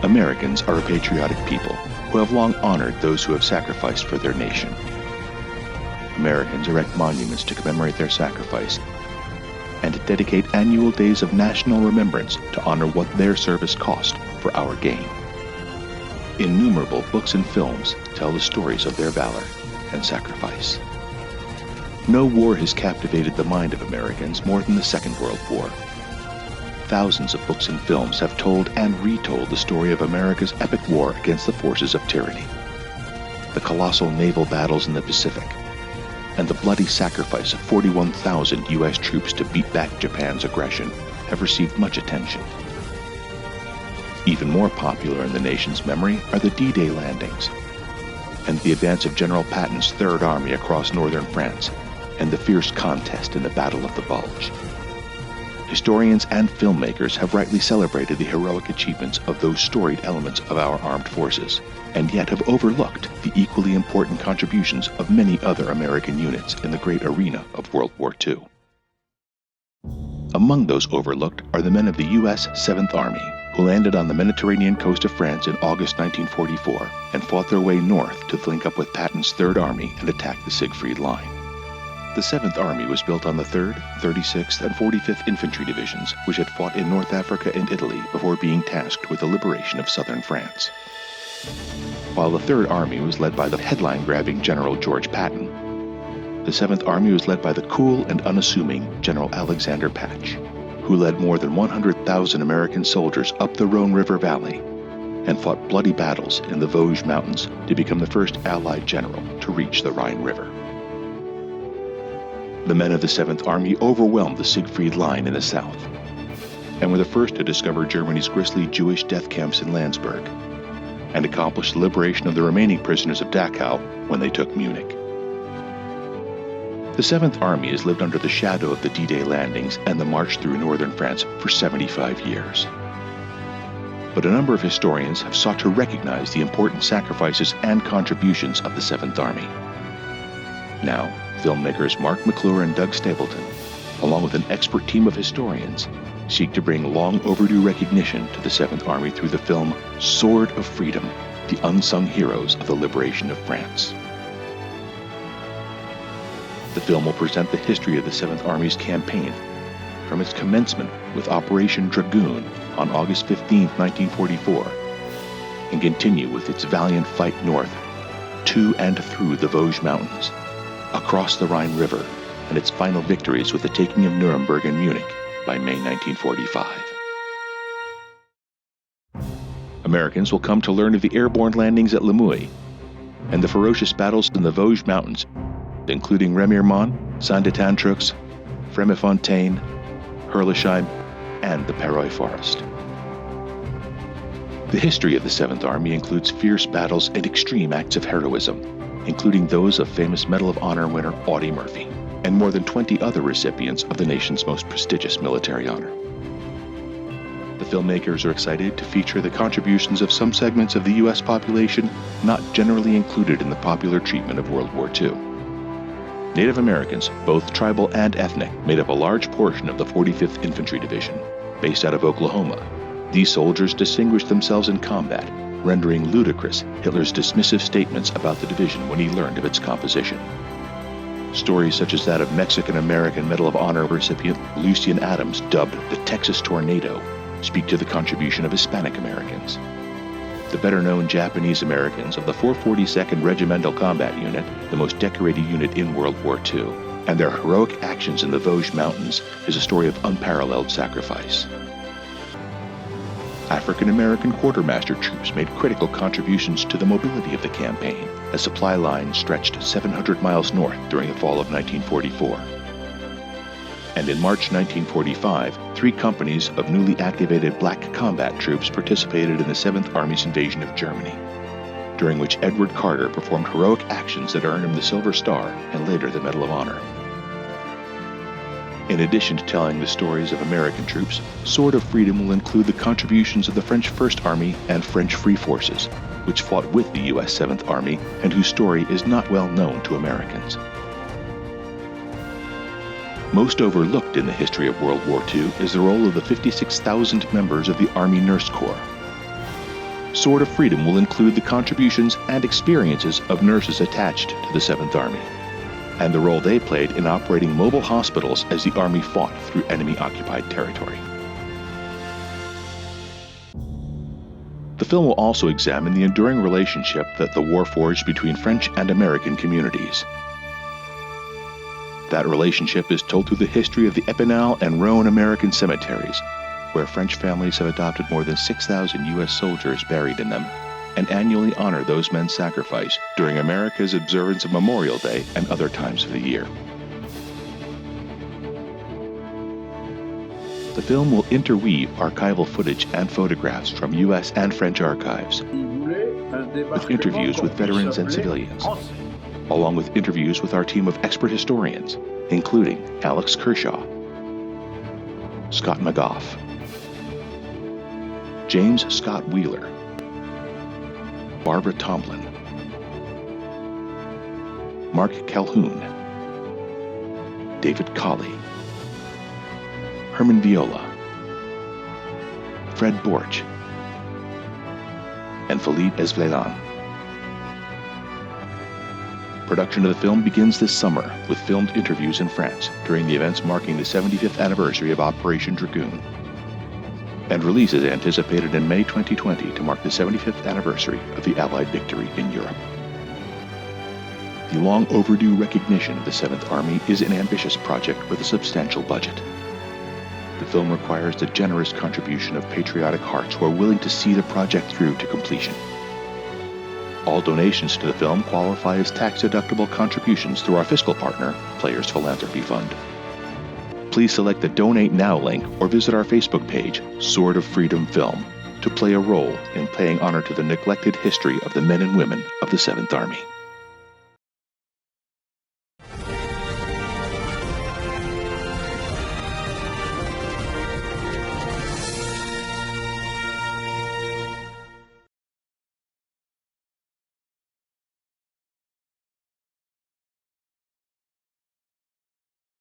Americans are a patriotic people who have long honored those who have sacrificed for their nation. Americans erect monuments to commemorate their sacrifice and dedicate annual days of national remembrance to honor what their service cost for our gain. Innumerable books and films tell the stories of their valor and sacrifice. No war has captivated the mind of Americans more than the Second World War. Thousands of books and films have told and retold the story of America's epic war against the forces of tyranny. The colossal naval battles in the Pacific and the bloody sacrifice of 41,000 U.S. troops to beat back Japan's aggression have received much attention. Even more popular in the nation's memory are the D-Day landings and the advance of General Patton's Third Army across northern France and the fierce contest in the Battle of the Bulge. Historians and filmmakers have rightly celebrated the heroic achievements of those storied elements of our armed forces, and yet have overlooked the equally important contributions of many other American units in the great arena of World War II. Among those overlooked are the men of the U.S. 7th Army, who landed on the Mediterranean coast of France in August 1944 and fought their way north to link up with Patton's Third Army and attack the Siegfried Line. The 7th Army was built on the 3rd, 36th, and 45th Infantry Divisions, which had fought in North Africa and Italy before being tasked with the liberation of southern France. While the 3rd Army was led by the headline-grabbing General George Patton, the 7th Army was led by the cool and unassuming General Alexander Patch, who led more than 100,000 American soldiers up the Rhone River Valley and fought bloody battles in the Vosges Mountains to become the first Allied general to reach the Rhine River. The men of the 7th Army overwhelmed the Siegfried Line in the south, and were the first to discover Germany's grisly Jewish death camps in Landsberg, and accomplished the liberation of the remaining prisoners of Dachau when they took Munich. The 7th Army has lived under the shadow of the D-Day landings and the march through northern France for 75 years. But a number of historians have sought to recognize the important sacrifices and contributions of the 7th Army. Now, filmmakers Mark McClure and Doug Stapleton, along with an expert team of historians, seek to bring long overdue recognition to the 7th Army through the film Sword of Freedom, the unsung heroes of the liberation of France. The film will present the history of the 7th Army's campaign from its commencement with Operation Dragoon on August 15, 1944, and continue with its valiant fight north to and through the Vosges Mountains, across the Rhine River, and its final victories with the taking of Nuremberg and Munich by May 1945. Americans will come to learn of the airborne landings at Lemuy and the ferocious battles in the Vosges Mountains, including Remiremont, Saint-Étienne-Trux, Fremefontaine, Herlesheim, and the Perroy Forest. The history of the 7th Army includes fierce battles and extreme acts of heroism, including those of famous Medal of Honor winner Audie Murphy, and more than 20 other recipients of the nation's most prestigious military honor. The filmmakers are excited to feature the contributions of some segments of the U.S. population not generally included in the popular treatment of World War II. Native Americans, both tribal and ethnic, made up a large portion of the 45th Infantry Division, based out of Oklahoma. These soldiers distinguished themselves in combat, rendering ludicrous Hitler's dismissive statements about the division when he learned of its composition. Stories such as that of Mexican-American Medal of Honor recipient Lucien Adams, dubbed the Texas Tornado, speak to the contribution of Hispanic Americans. The better-known Japanese Americans of the 442nd Regimental Combat Unit, the most decorated unit in World War II, and their heroic actions in the Vosges Mountains is a story of unparalleled sacrifice. African-American quartermaster troops made critical contributions to the mobility of the campaign, as supply lines stretched 700 miles north during the fall of 1944. And in March 1945, 3 companies of newly activated black combat troops participated in the 7th Army's invasion of Germany, during which Edward Carter performed heroic actions that earned him the Silver Star and later the Medal of Honor. In addition to telling the stories of American troops, Sword of Freedom will include the contributions of the French First Army and French Free Forces, which fought with the U.S. 7th Army and whose story is not well known to Americans. Most overlooked in the history of World War II is the role of the 56,000 members of the Army Nurse Corps. Sword of Freedom will include the contributions and experiences of nurses attached to the 7th Army, and the role they played in operating mobile hospitals as the Army fought through enemy-occupied territory. The film will also examine the enduring relationship that the war forged between French and American communities. That relationship is told through the history of the Epinal and Rhone American cemeteries, where French families have adopted more than 6,000 U.S. soldiers buried in them, and annually honor those men's sacrifice during America's observance of Memorial Day and other times of the year. The film will interweave archival footage and photographs from U.S. and French archives, with interviews with veterans and civilians, along with interviews with our team of expert historians, including Alex Kershaw, Scott McGough, James Scott Wheeler, Barbara Tomlin, Mark Calhoun, David Colley, Herman Viola, Fred Borch, and Philippe Esvlelan. Production of the film begins this summer with filmed interviews in France during the events marking the 75th anniversary of Operation Dragoon. And release is anticipated in May 2020 to mark the 75th anniversary of the Allied victory in Europe. The long overdue recognition of the 7th Army is an ambitious project with a substantial budget. The film requires the generous contribution of patriotic hearts who are willing to see the project through to completion. All donations to the film qualify as tax-deductible contributions through our fiscal partner, Players Philanthropy Fund. Please select the Donate Now link or visit our Facebook page, Sword of Freedom Film, to play a role in paying honor to the neglected history of the men and women of the 7th Army.